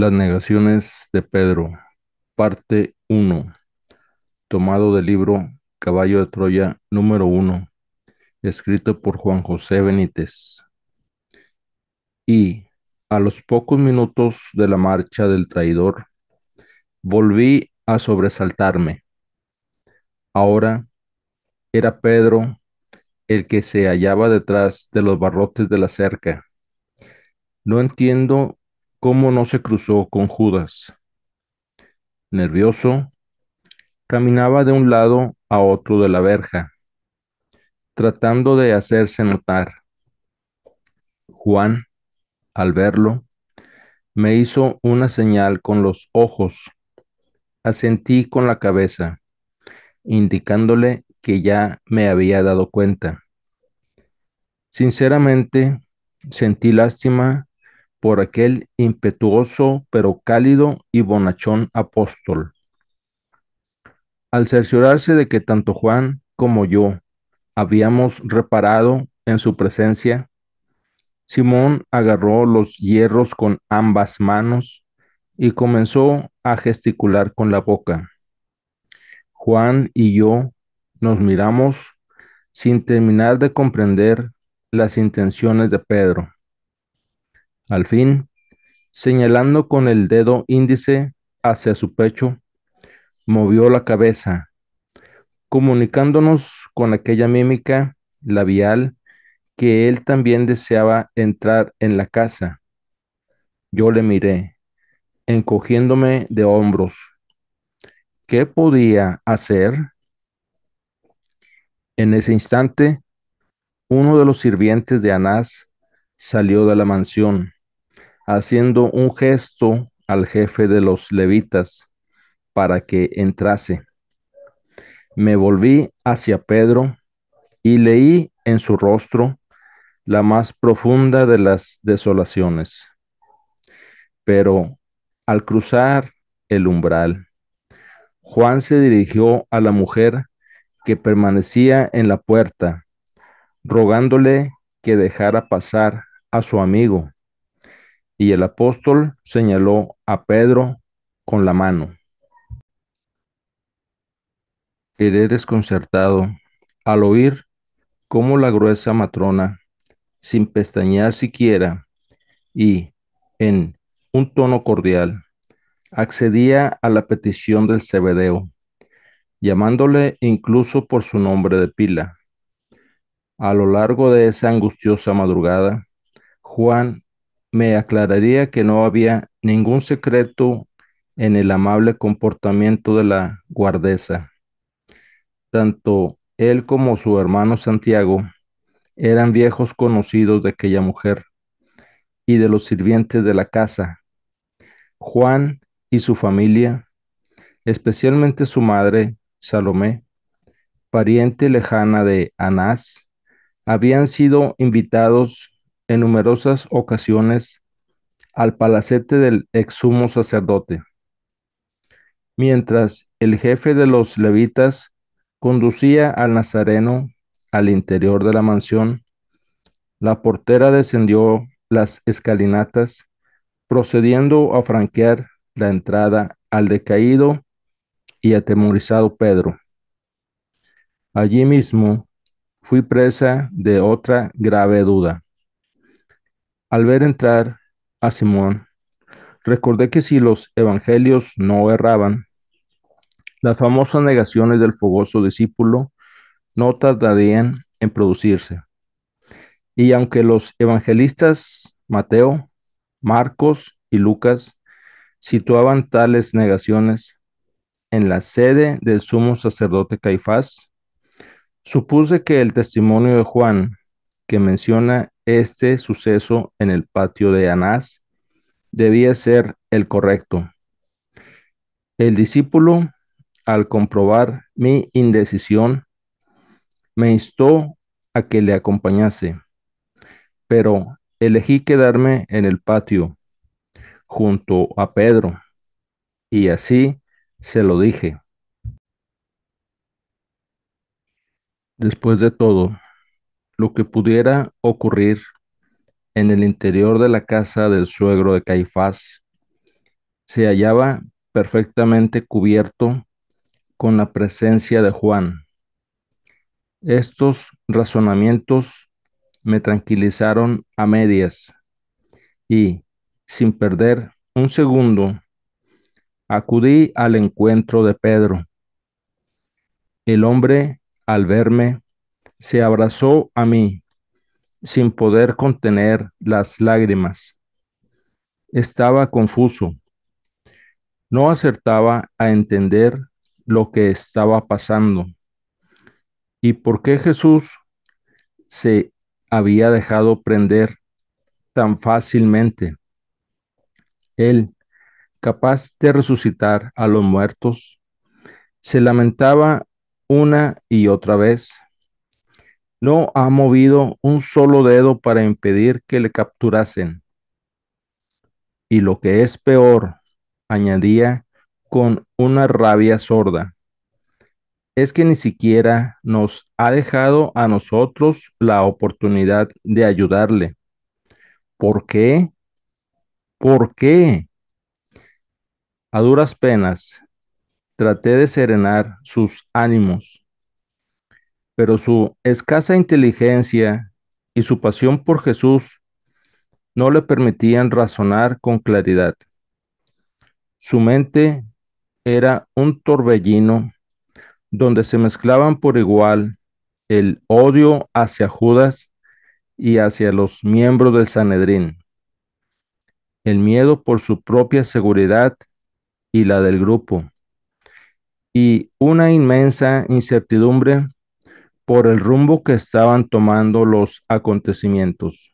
Las negaciones de Pedro, parte uno, tomado del libro Caballo de Troya número uno, escrito por Juan José Benítez. Y a los pocos minutos de la marcha del traidor, volví a sobresaltarme. Ahora era Pedro el que se hallaba detrás de los barrotes de la cerca. No entiendo cómo no se cruzó con Judas. Nervioso, caminaba de un lado a otro de la verja, tratando de hacerse notar. Juan, al verlo, me hizo una señal con los ojos. Asentí con la cabeza, indicándole que ya me había dado cuenta. Sinceramente, sentí lástima por aquel impetuoso pero cálido y bonachón apóstol. Al cerciorarse de que tanto Juan como yo habíamos reparado en su presencia, Simón agarró los hierros con ambas manos y comenzó a gesticular con la boca. Juan y yo nos miramos sin terminar de comprender las intenciones de Pedro. Al fin, señalando con el dedo índice hacia su pecho, movió la cabeza, comunicándonos con aquella mímica labial que él también deseaba entrar en la casa. Yo le miré, encogiéndome de hombros. ¿Qué podía hacer? En ese instante, uno de los sirvientes de Anás salió de la mansión, haciendo un gesto al jefe de los levitas para que entrase. Me volví hacia Pedro y leí en su rostro la más profunda de las desolaciones. Pero al cruzar el umbral, Juan se dirigió a la mujer que permanecía en la puerta, rogándole que dejara pasar a su amigo, y el apóstol señaló a Pedro con la mano. Quedé desconcertado al oír cómo la gruesa matrona, sin pestañear siquiera, y en un tono cordial, accedía a la petición del Zebedeo, llamándole incluso por su nombre de pila. A lo largo de esa angustiosa madrugada, Juan me aclararía que no había ningún secreto en el amable comportamiento de la guardesa. Tanto él como su hermano Santiago eran viejos conocidos de aquella mujer y de los sirvientes de la casa. Juan y su familia, especialmente su madre, Salomé, pariente lejana de Anás, habían sido invitados en numerosas ocasiones al palacete del ex sumo sacerdote, mientras el jefe de los levitas conducía al nazareno al interior de la mansión. La portera descendió las escalinatas, procediendo a franquear la entrada al decaído y atemorizado Pedro. Allí mismo fui presa de otra grave duda. Al ver entrar a Simón, recordé que si los evangelios no erraban, las famosas negaciones del fogoso discípulo no tardarían en producirse. Y aunque los evangelistas Mateo, Marcos y Lucas situaban tales negaciones en la sede del sumo sacerdote Caifás, supuse que el testimonio de Juan, que menciona este suceso en el patio de Anás, debía ser el correcto. El discípulo, al comprobar mi indecisión, me instó a que le acompañase, pero elegí quedarme en el patio junto a Pedro, y así se lo dije. Después de todo, lo que pudiera ocurrir en el interior de la casa del suegro de Caifás se hallaba perfectamente cubierto con la presencia de Juan. Estos razonamientos me tranquilizaron a medias y, sin perder un segundo, acudí al encuentro de Pedro. El hombre, al verme, se abrazó a mí sin poder contener las lágrimas. Estaba confuso, no acertaba a entender lo que estaba pasando y por qué Jesús se había dejado prender tan fácilmente. Él, capaz de resucitar a los muertos, se lamentaba una y otra vez. No ha movido un solo dedo para impedir que le capturasen. Y lo que es peor, añadía con una rabia sorda, es que ni siquiera nos ha dejado a nosotros la oportunidad de ayudarle. ¿Por qué? ¿Por qué? A duras penas traté de serenar sus ánimos, pero su escasa inteligencia y su pasión por Jesús no le permitían razonar con claridad. Su mente era un torbellino donde se mezclaban por igual el odio hacia Judas y hacia los miembros del Sanedrín, el miedo por su propia seguridad y la del grupo, y una inmensa incertidumbre por el rumbo que estaban tomando los acontecimientos.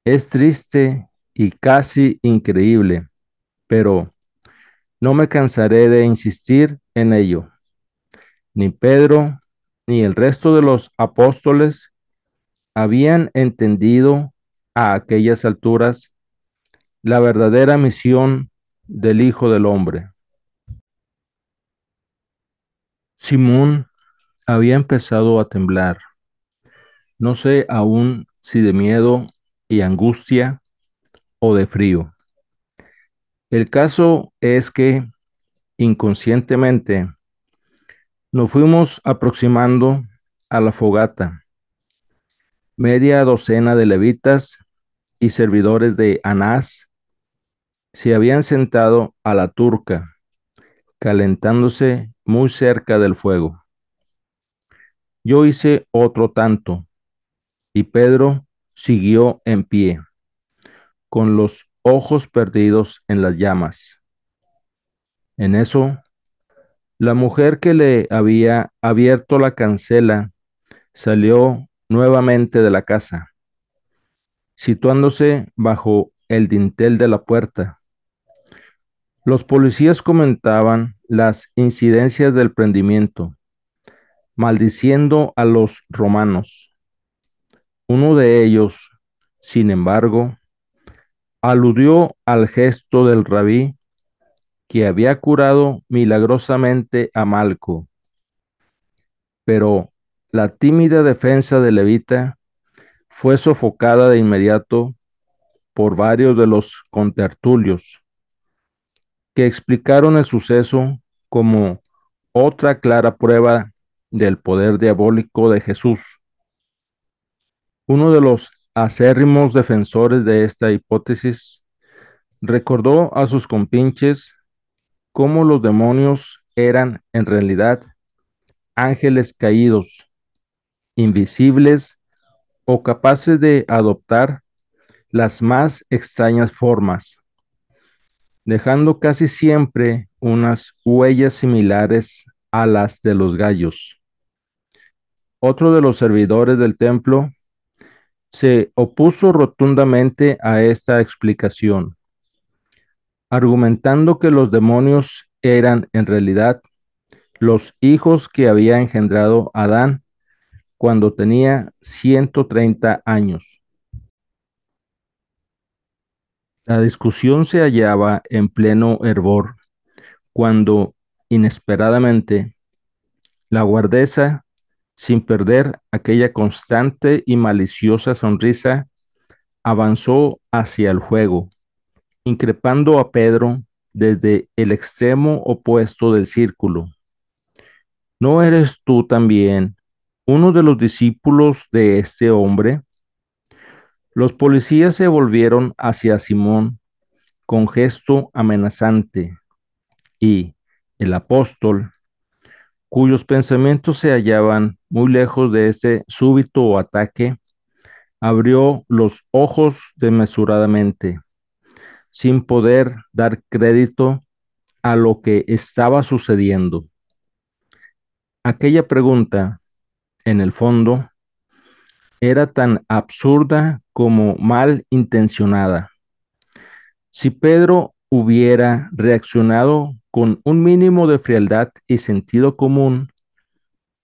Es triste y casi increíble, pero no me cansaré de insistir en ello. Ni Pedro ni el resto de los apóstoles habían entendido a aquellas alturas la verdadera misión del Hijo del Hombre. Simón había empezado a temblar, no sé aún si de miedo y angustia o de frío. El caso es que inconscientemente nos fuimos aproximando a la fogata. Media docena de levitas y servidores de Anás se habían sentado a la turca, calentándose muy cerca del fuego. Yo hice otro tanto, y Pedro siguió en pie, con los ojos perdidos en las llamas. En eso, la mujer que le había abierto la cancela salió nuevamente de la casa, situándose bajo el dintel de la puerta. Los policías comentaban las incidencias del prendimiento, maldiciendo a los romanos. Uno de ellos, sin embargo, aludió al gesto del rabí que había curado milagrosamente a Malco, pero la tímida defensa de Levita fue sofocada de inmediato por varios de los contertulios, que explicaron el suceso como otra clara prueba del poder diabólico de Jesús. Uno de los acérrimos defensores de esta hipótesis recordó a sus compinches cómo los demonios eran en realidad ángeles caídos, invisibles o capaces de adoptar las más extrañas formas, dejando casi siempre unas huellas similares a las de los gallos. Otro de los servidores del templo se opuso rotundamente a esta explicación, argumentando que los demonios eran en realidad los hijos que había engendrado Adán cuando tenía 130 años. La discusión se hallaba en pleno hervor cuando, inesperadamente, la guardesa, sin perder aquella constante y maliciosa sonrisa, avanzó hacia el fuego increpando a Pedro desde el extremo opuesto del círculo. ¿No eres tú también uno de los discípulos de este hombre? Los policías se volvieron hacia Simón con gesto amenazante y el apóstol, cuyos pensamientos se hallaban muy lejos de ese súbito ataque, abrió los ojos desmesuradamente, sin poder dar crédito a lo que estaba sucediendo. Aquella pregunta, en el fondo, era tan absurda como mal intencionada. Si Pedro hubiera reaccionado con un mínimo de frialdad y sentido común,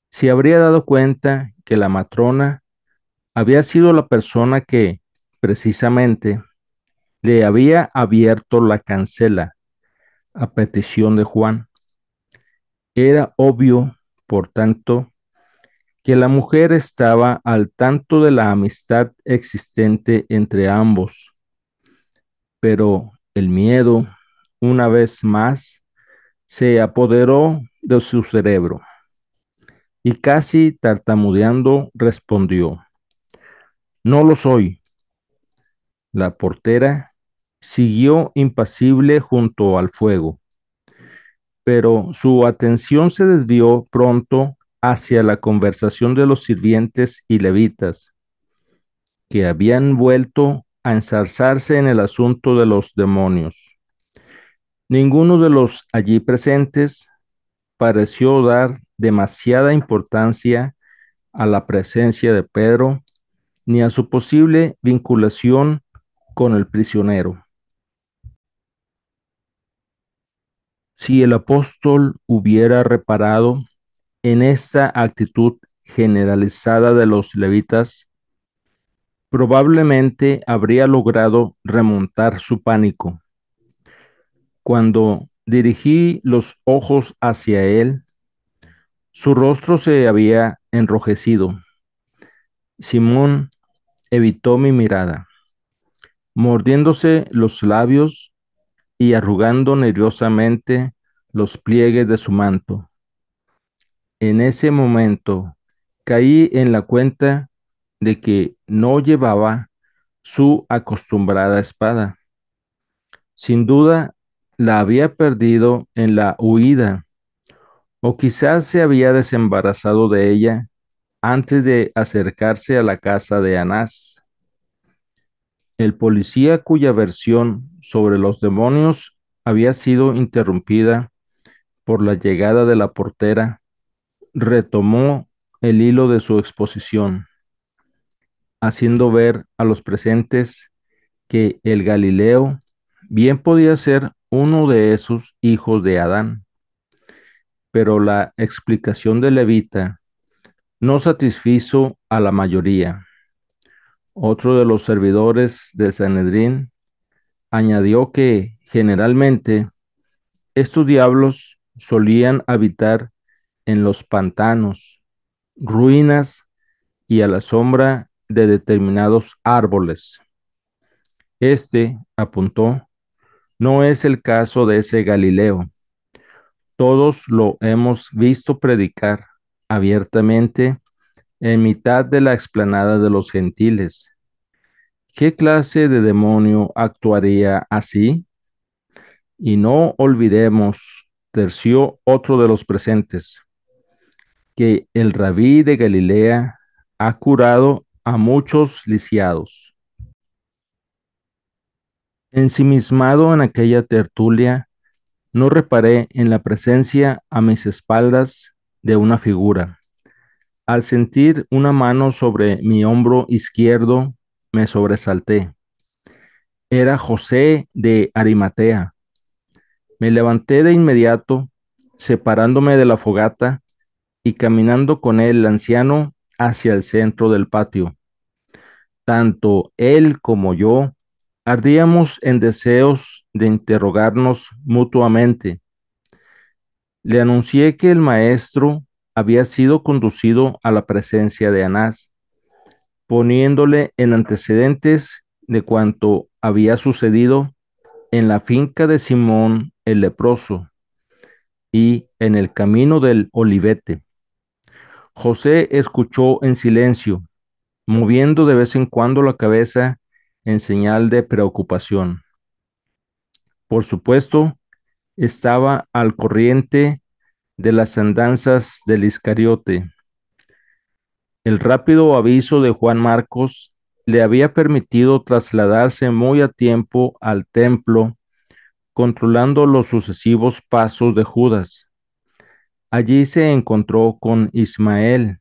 se habría dado cuenta que la matrona había sido la persona que, precisamente, le había abierto la cancela a petición de Juan. Era obvio, por tanto, que la mujer estaba al tanto de la amistad existente entre ambos, pero el miedo, una vez más, se apoderó de su cerebro y casi tartamudeando respondió, no lo soy. La portera siguió impasible junto al fuego, pero su atención se desvió pronto hacia la conversación de los sirvientes y levitas, que habían vuelto a ensarzarse en el asunto de los demonios. Ninguno de los allí presentes pareció dar demasiada importancia a la presencia de Pedro ni a su posible vinculación con el prisionero. Si el apóstol hubiera reparado en esta actitud generalizada de los levitas, probablemente habría logrado remontar su pánico. Cuando dirigí los ojos hacia él, su rostro se había enrojecido. Simón evitó mi mirada, mordiéndose los labios y arrugando nerviosamente los pliegues de su manto. En ese momento caí en la cuenta de que no llevaba su acostumbrada espada. Sin duda la había perdido en la huida, o quizás se había desembarazado de ella antes de acercarse a la casa de Anás. El policía cuya versión sobre los demonios había sido interrumpida por la llegada de la portera, retomó el hilo de su exposición, haciendo ver a los presentes que el Galileo bien podía ser uno de esos hijos de Adán, pero la explicación de Levita no satisfizo a la mayoría. Otro de los servidores de Sanedrín añadió que generalmente estos diablos solían habitar en los pantanos, ruinas y a la sombra de determinados árboles. Este, apuntó, no es el caso de ese Galileo. Todos lo hemos visto predicar abiertamente en mitad de la explanada de los gentiles. ¿Qué clase de demonio actuaría así? Y no olvidemos, terció otro de los presentes, que el rabí de Galilea ha curado a muchos lisiados. Ensimismado en aquella tertulia, no reparé en la presencia a mis espaldas de una figura. Al sentir una mano sobre mi hombro izquierdo, me sobresalté. Era José de Arimatea. Me levanté de inmediato, separándome de la fogata y caminando con él, el anciano, hacia el centro del patio. Tanto él como yo ardíamos en deseos de interrogarnos mutuamente. Le anuncié que el maestro había sido conducido a la presencia de Anás, poniéndole en antecedentes de cuanto había sucedido en la finca de Simón el leproso y en el camino del Olivete. José escuchó en silencio, moviendo de vez en cuando la cabeza en señal de preocupación. Por supuesto, estaba al corriente de las andanzas del Iscariote. El rápido aviso de Juan Marcos le había permitido trasladarse muy a tiempo al templo, controlando los sucesivos pasos de Judas. Allí se encontró con Ismael,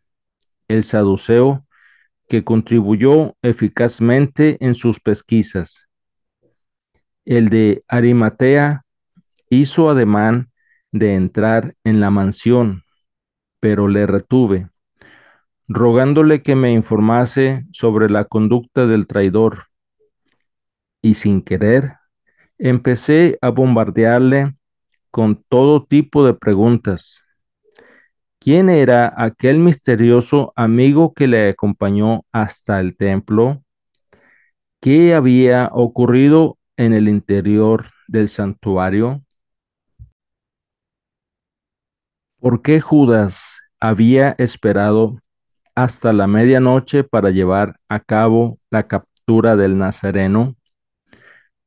el saduceo, que contribuyó eficazmente en sus pesquisas. El de Arimatea hizo ademán de entrar en la mansión, pero le retuve, rogándole que me informase sobre la conducta del traidor, y sin querer empecé a bombardearle con todo tipo de preguntas. ¿Quién era aquel misterioso amigo que le acompañó hasta el templo? ¿Qué había ocurrido en el interior del santuario? ¿Por qué Judas había esperado hasta la medianoche para llevar a cabo la captura del Nazareno?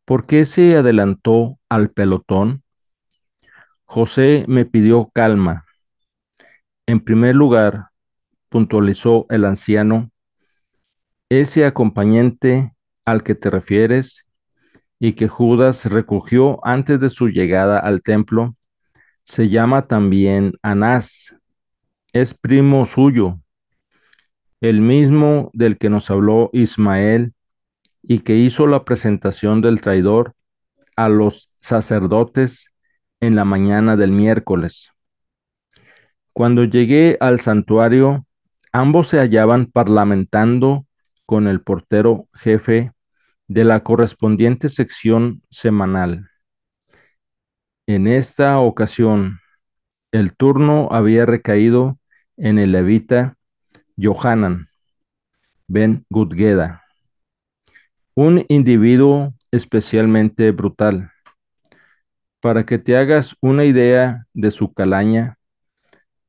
¿Por qué se adelantó al pelotón? José me pidió calma. En primer lugar, puntualizó el anciano, ese acompañante al que te refieres y que Judas recogió antes de su llegada al templo, se llama también Anás, es primo suyo, el mismo del que nos habló Ismael y que hizo la presentación del traidor a los sacerdotes en la mañana del miércoles. Cuando llegué al santuario, ambos se hallaban parlamentando con el portero jefe de la correspondiente sección semanal. En esta ocasión, el turno había recaído en el levita Johanan ben Gudgeda, un individuo especialmente brutal. Para que te hagas una idea de su calaña,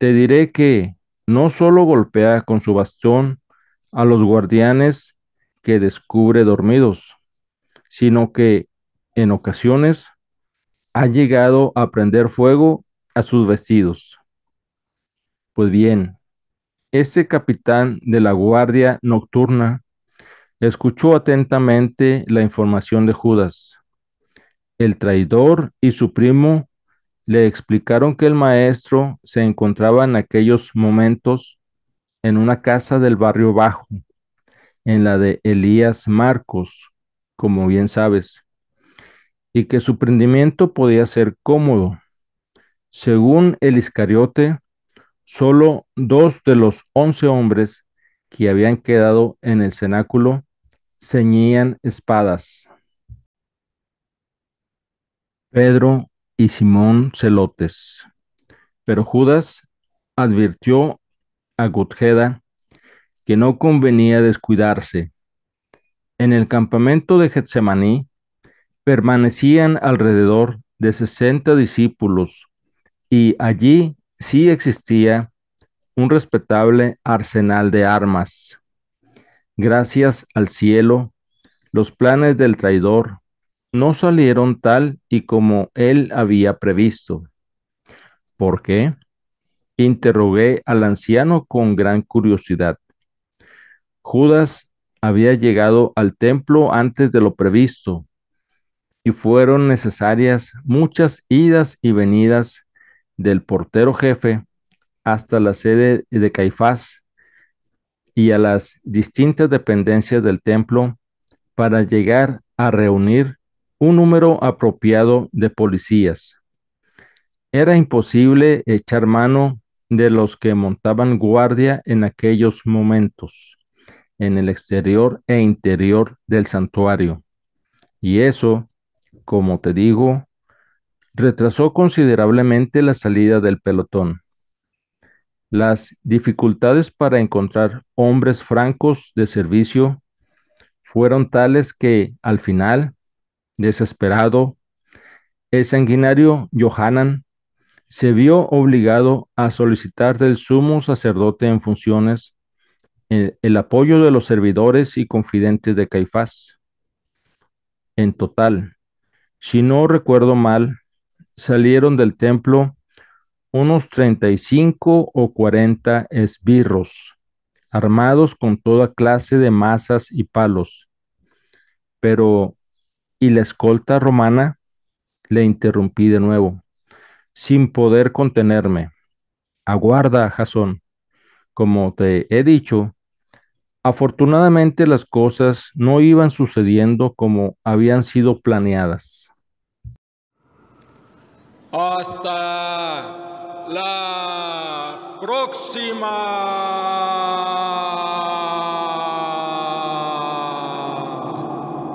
te diré que no solo golpea con su bastón a los guardianes que descubre dormidos, sino que en ocasiones ha llegado a prender fuego a sus vestidos. Pues bien, este capitán de la guardia nocturna escuchó atentamente la información de Judas. El traidor y su primo le explicaron que el maestro se encontraba en aquellos momentos en una casa del barrio bajo, en la de Elías Marcos, como bien sabes, y que su prendimiento podía ser cómodo. Según el Iscariote, solo 2 de los 11 hombres que habían quedado en el cenáculo ceñían espadas. Pedro y Simón celotes. Pero Judas advirtió a Gudgeda que no convenía descuidarse. En el campamento de Getsemaní permanecían alrededor de 60 discípulos y allí sí existía un respetable arsenal de armas. Gracias al cielo, los planes del traidor no salieron tal y como él había previsto. ¿Por qué? Interrogué al anciano con gran curiosidad. Judas había llegado al templo antes de lo previsto y fueron necesarias muchas idas y venidas del portero jefe hasta la sede de Caifás y a las distintas dependencias del templo para llegar a reunir un número apropiado de policías. Era imposible echar mano de los que montaban guardia en aquellos momentos, en el exterior e interior del santuario. Y eso, como te digo, retrasó considerablemente la salida del pelotón. Las dificultades para encontrar hombres francos de servicio fueron tales que, al final, desesperado, El sanguinario Johanan se vio obligado a solicitar del sumo sacerdote en funciones el apoyo de los servidores y confidentes de Caifás. En total, si no recuerdo mal, salieron del templo unos 35 o 40 esbirros, armados con toda clase de mazas y palos. Pero, ¿y la escolta romana? Le interrumpí de nuevo, sin poder contenerme. Aguarda, Jasón. Como te he dicho, afortunadamente las cosas no iban sucediendo como habían sido planeadas. Hasta la próxima.